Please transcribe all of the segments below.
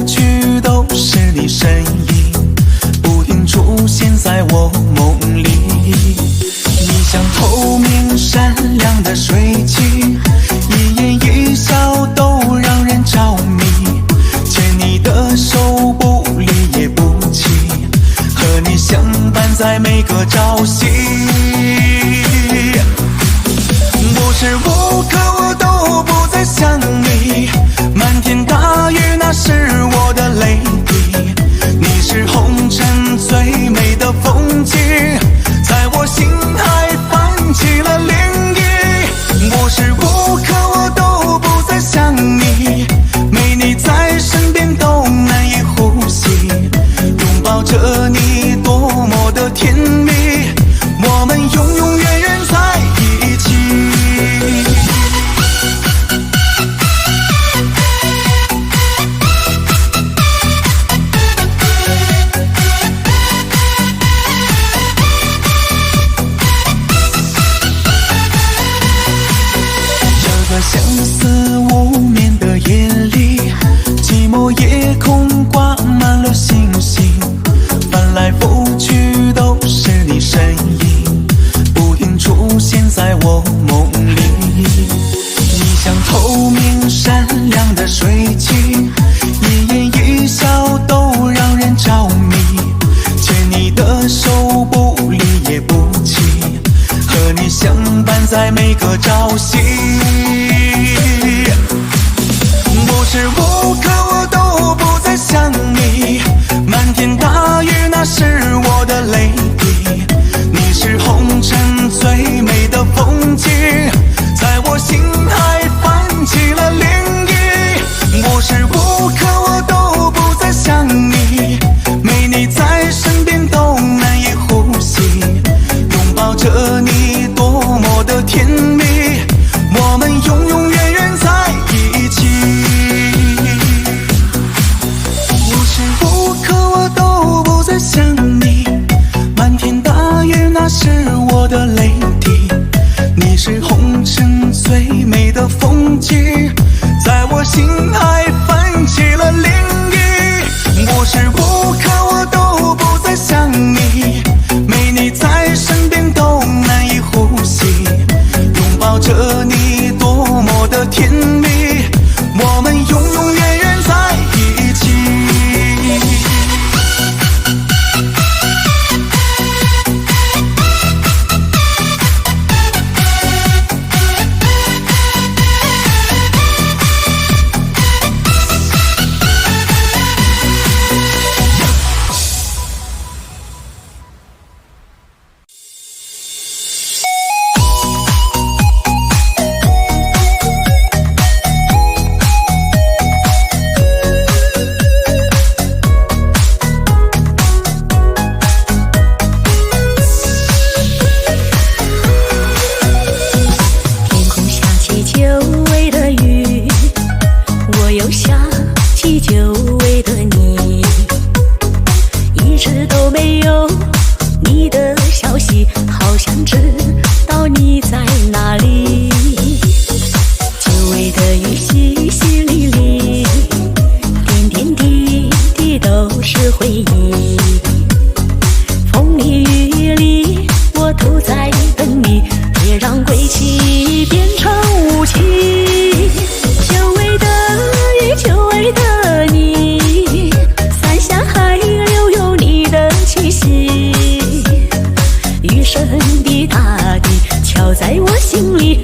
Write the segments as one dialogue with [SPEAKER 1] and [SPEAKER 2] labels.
[SPEAKER 1] 去都是你身影，不停出现在我梦里。你像透明闪亮的水晶，一言一笑都让人着迷。牵你的手不离也不弃，和你相伴在每个朝夕。无时无刻我都不再想你，漫天大雨那是我的泪滴，你是红尘最美的风景，在我心海泛起了涟漪。无时无刻我都不再想你，没你在身边都难以呼吸，拥抱着你多么的甜蜜，我们永永远远在一起。这个相思无眠的夜里，寂寞夜空挂满了星星，翻来覆去都是你身影，不停出现在我梦里。你像透明闪亮的水晶，一言一笑都让人着迷，牵你的手不离也不弃，和你相伴在每个朝夕。无时无刻我都不再想你，漫天大雨那是我的泪滴，你是红尘最美的风景，在我心海泛起了涟漪。无时无刻我都不再想你，没你在身边都难以呼吸，拥抱着你多么的甜蜜，我们永永远远在一起。无时无刻我都不再想你，漫天大雨那是我的泪滴，你是红尘最美的风景，在我心海泛起了涟漪。无时无刻我都不再想你，没你在身边都难以呼吸，拥抱着你多么的甜蜜，我们永永远远在一起。
[SPEAKER 2] 雨声的大地敲在我心里。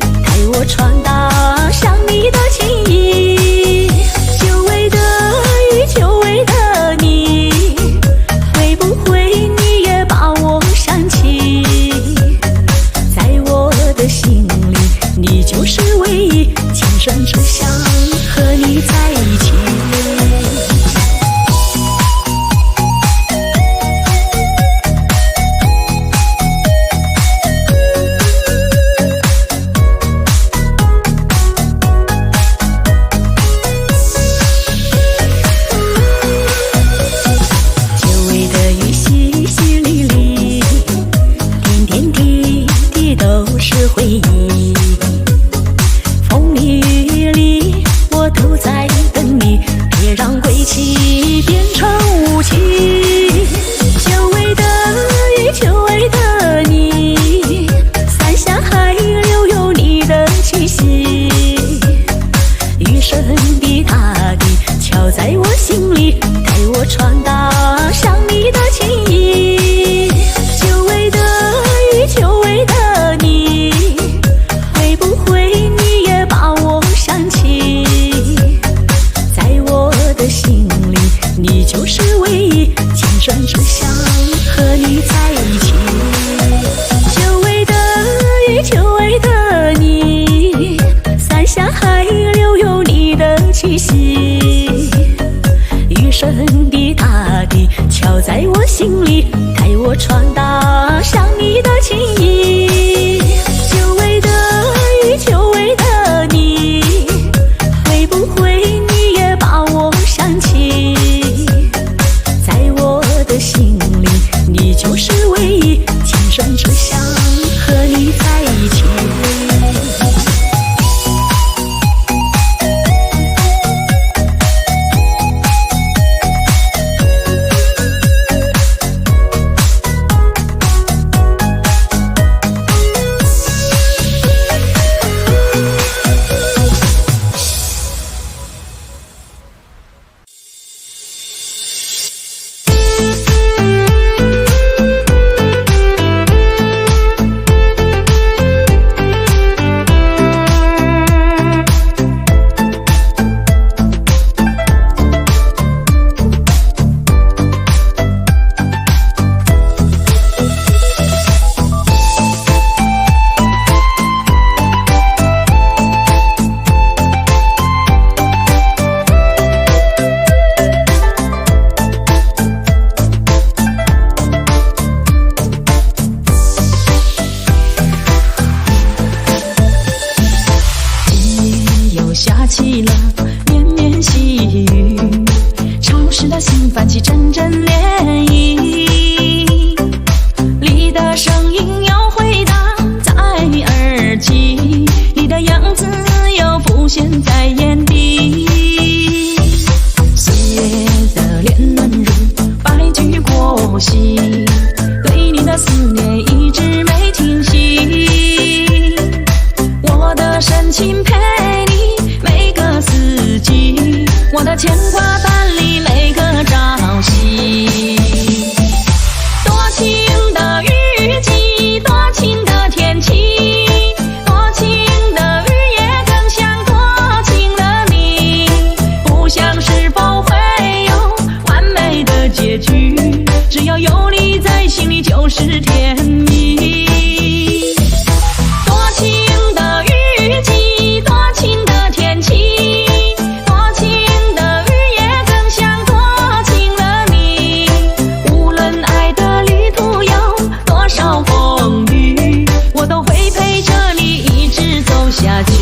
[SPEAKER 2] 的心里，你就是唯一，今生只想和你在一起。久违的雨，久违的你，伞下还留有你的气息。余生的大地敲在我心里，带我传达想你的情意。久违的雨，久违的你，会不会你也把我想起？在我的心里，你就是唯一，今生只想和你在一起。下起了绵绵细雨，潮湿的心泛起阵阵涟漪，你的声音又回荡在耳际，你的样子又浮现在眼底。岁月的脸暖如白驹过隙，对你的思念一直没停息，我的深情陪每个四季，我的牵挂伴你每个朝夕。多情的雨季，多情的天气，多情的雨也更像多情的你。不想是否会有完美的结局，只要有你在心里就是甜蜜。多情的雨季，多情的天气，多情的雨也更像多情的你。无论爱的旅途有多少风雨，我都会陪着你一直走下去。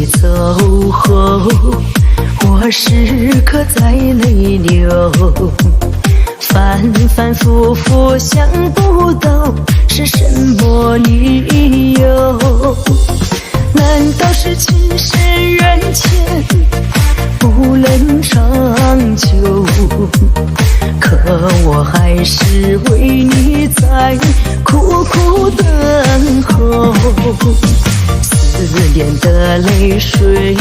[SPEAKER 2] 走后，我时刻在泪流，反反复复想不到是什么理由。难道是情深缘浅不能长久？可我还是为你在苦苦等候。思念的泪水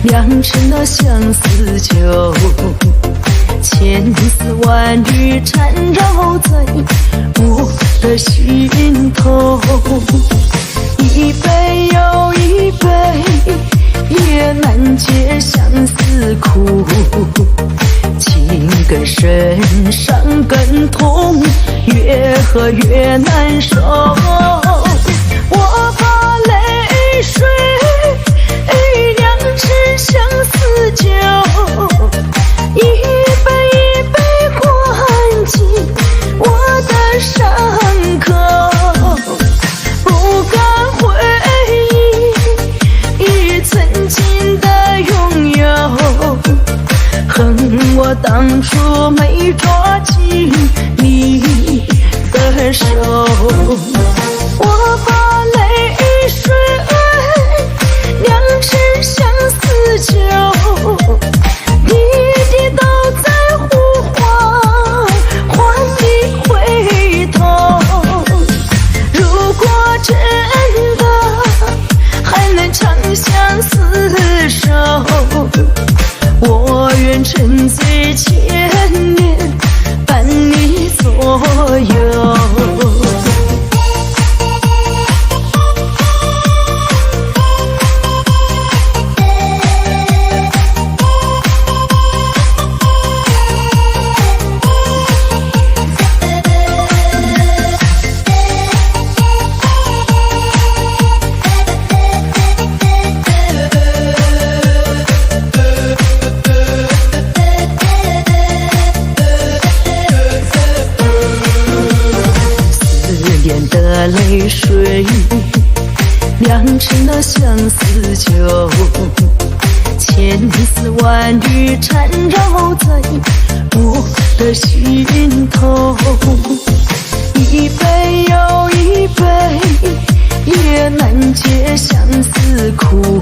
[SPEAKER 2] 酿成了相思酒，千丝万缕缠绕在我的心头。一杯又一杯，也难解相思苦。情更深，伤更痛，越喝越难受。我把泪水酿成相思酒，一杯一杯灌进我的伤口。不敢回忆曾经的拥有，恨我当初没抓紧你的手。我把泪水酿成相思酒，滴滴都在呼唤，唤你回头。如果真的还能长相厮守，我愿沉醉千年，伴你左右。泪水酿成了相思酒，千丝万缕缠绕在我的心头。一杯又一杯，也难解相思苦。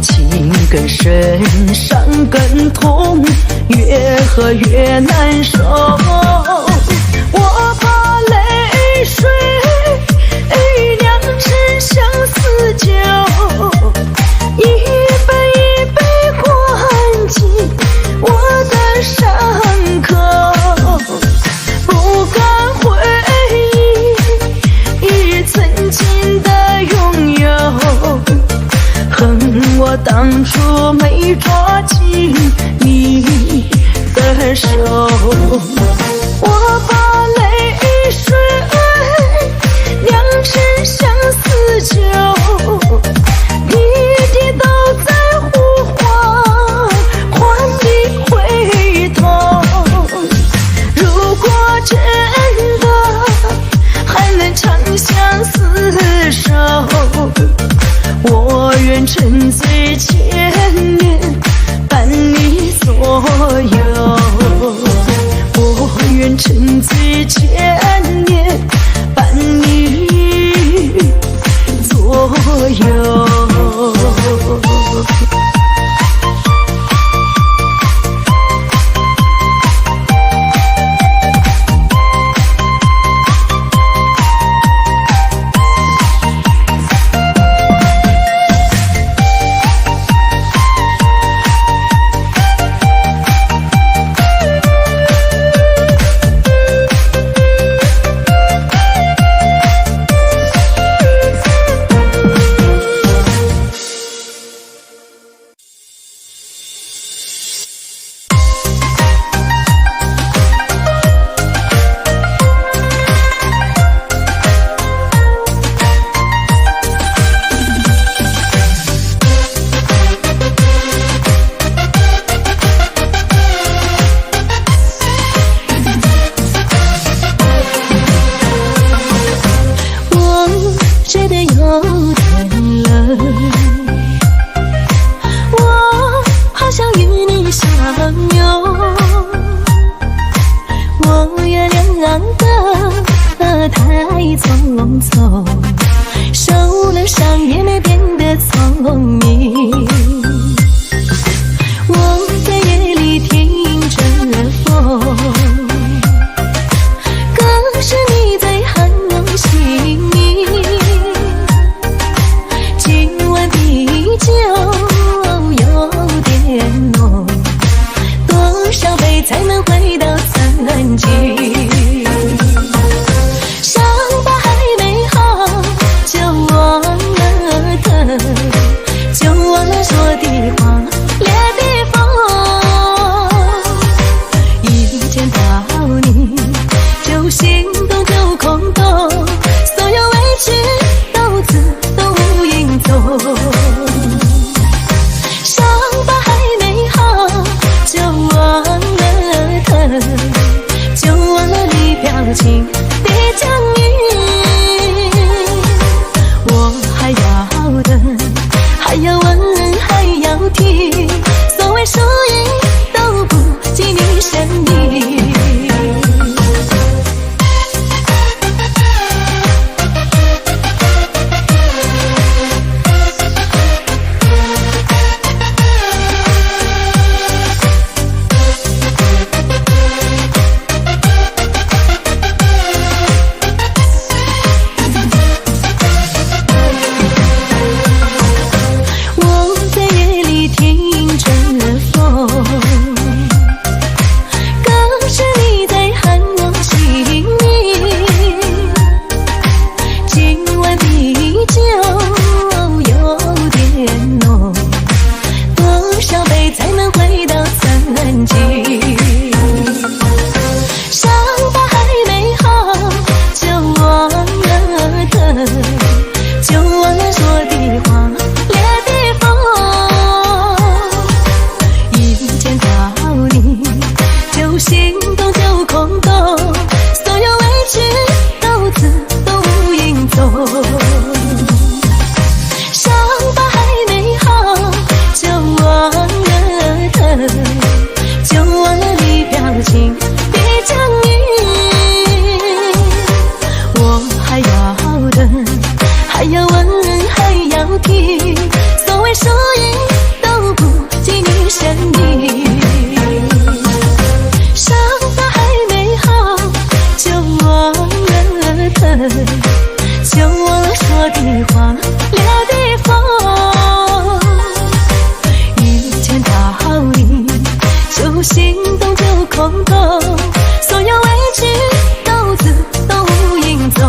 [SPEAKER 2] 情更深，伤更痛，越喝越难受。我把泪水酿成相思酒，一杯一杯灌进我的伤口。不敢回忆曾经的拥有，恨我当初没抓紧你的手。我把泪水酿成相思酒，滴滴都在呼唤，唤你回头。如果真的还能长相厮守，我愿沉醉千年，伴你左右。我愿沉醉千年，伴你左右。你匆匆，受了伤也没变得聪明。我在夜里听着风，可是你在喊我姓名。今晚啤酒有点浓，多少杯才能回到曾经？伤疤还没好，就忘了疼，就忘了说的话，裂的缝。一见到你，就心动就空洞，所有委屈都自动无影踪。伤疤还没好，就忘了疼，就忘了你表情的僵硬。我还要等，还要问，还要听，所谓输赢都不及你生命。还要问，还要听，所谓输赢都不及你生命。伤疤还没好，就忘了疼，就忘了说的话，裂的缝。一见到你，就心动就空洞，所有委屈都自动无影踪。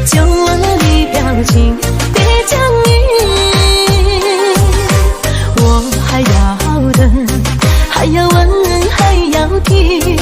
[SPEAKER 2] 就忘了你表情的僵硬。我还要等，还要问，还要听，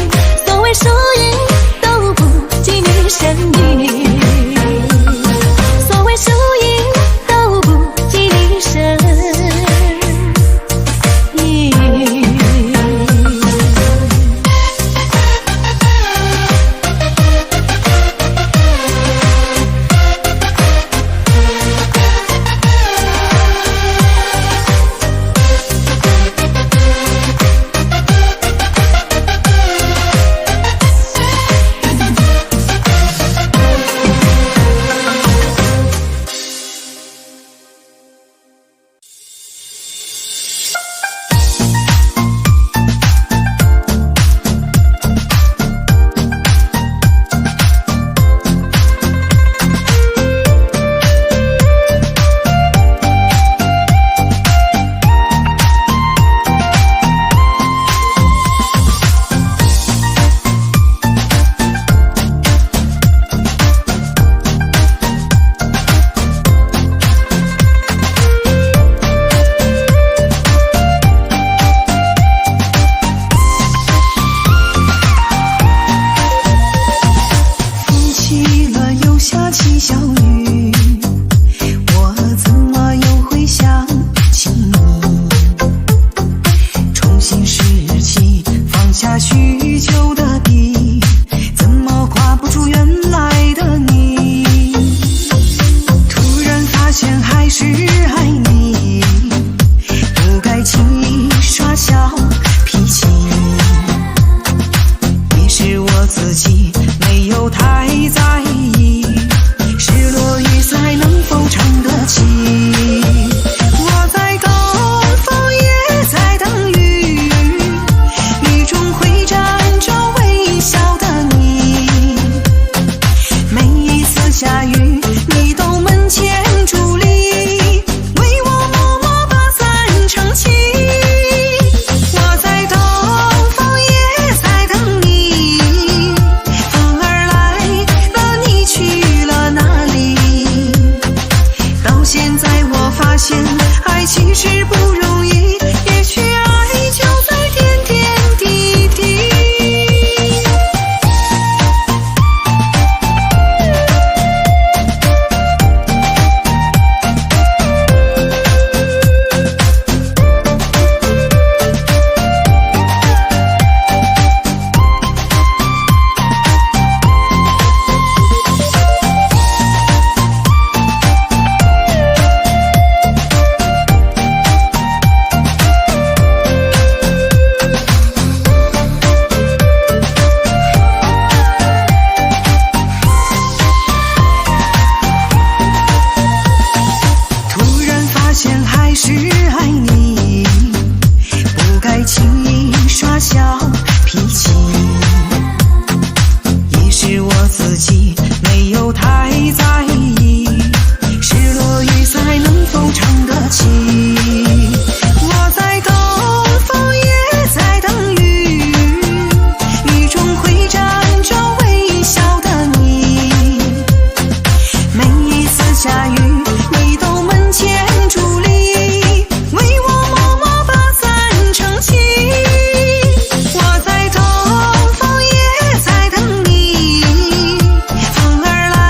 [SPEAKER 2] 自己没有太在意，失落雨伞能否撑得起？我在等风也在等雨，雨中会站着微笑的你。每一次下雨，你都门前伫立，为我默默把伞撑起。我在等风也在等你，风儿来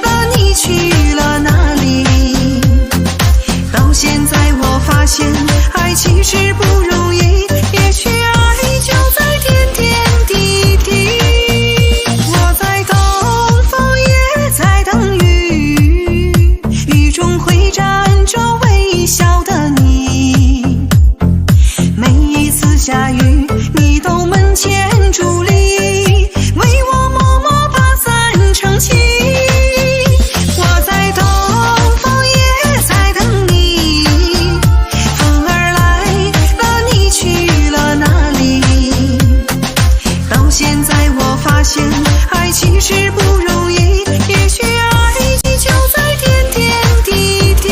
[SPEAKER 2] 了你去了哪里？到现在我发现爱其实不容易，也许爱就在点点滴滴。我在等风也在等雨，雨中会站着微笑的你。每一次下雨，你都门前伫立，为我默默把伞撑起。我在等风也在等你，风儿来了你去了哪里？到现在我发现爱其实不容易，也许爱就在点点滴滴。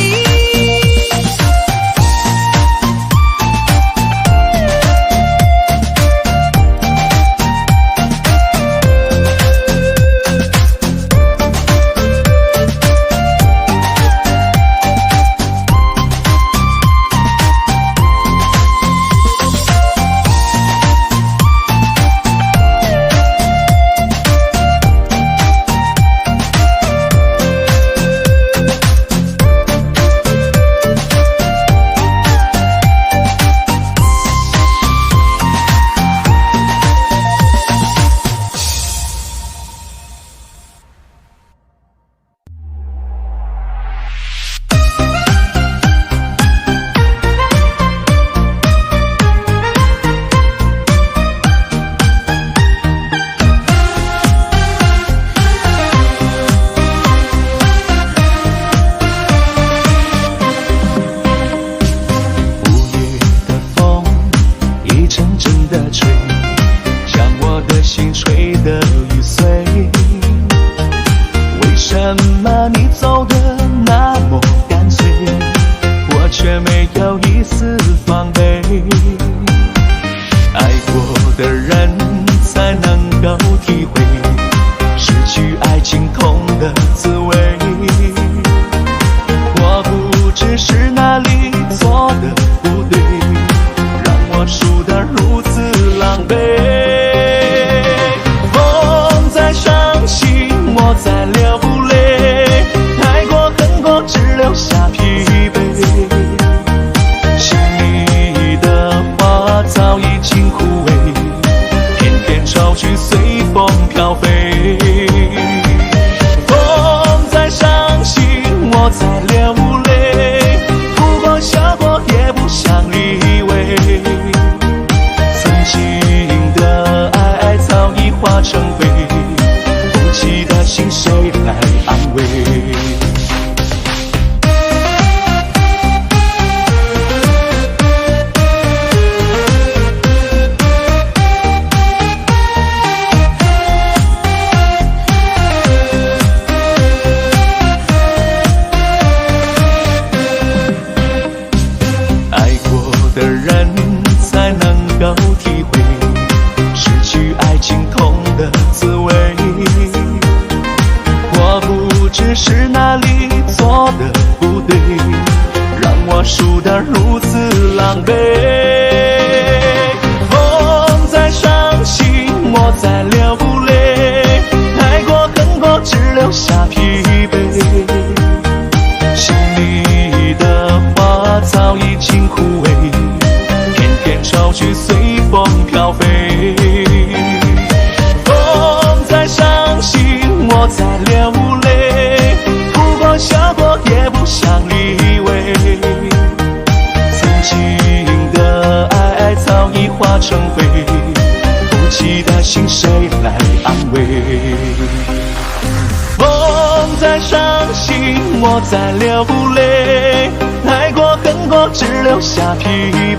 [SPEAKER 1] 我在流泪，爱过恨过，只留下疲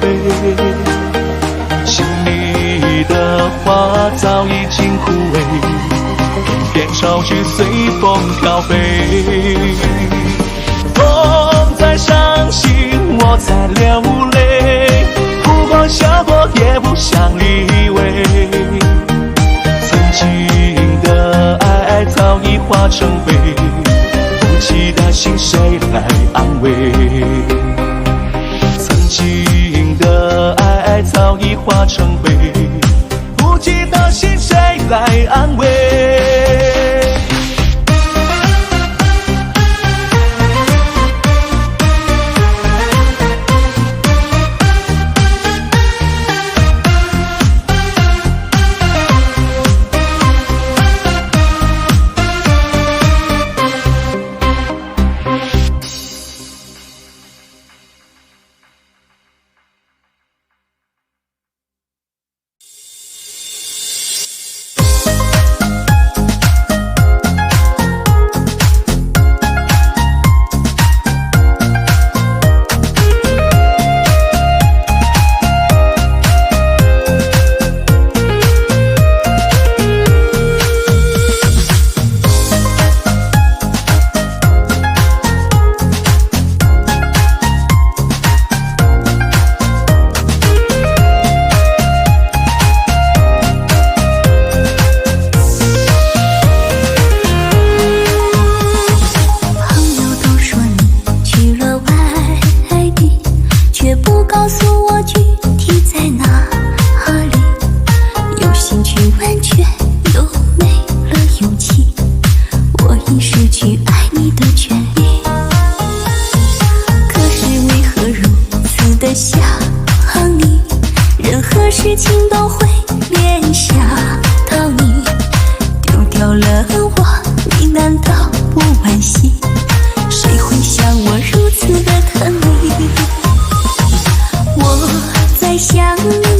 [SPEAKER 1] 惫。心里的花早已经枯萎，偏偏早已随风飘飞。风在伤心，我在流泪，哭过笑过也不想理会。曾经的爱早已化成灰，不记得心谁来安慰。曾经的爱早已化成灰，不记得心谁来安慰。
[SPEAKER 3] 事情都会联想到你，丢掉了我，你难道不惋惜？谁会像我如此的疼你？我在想你。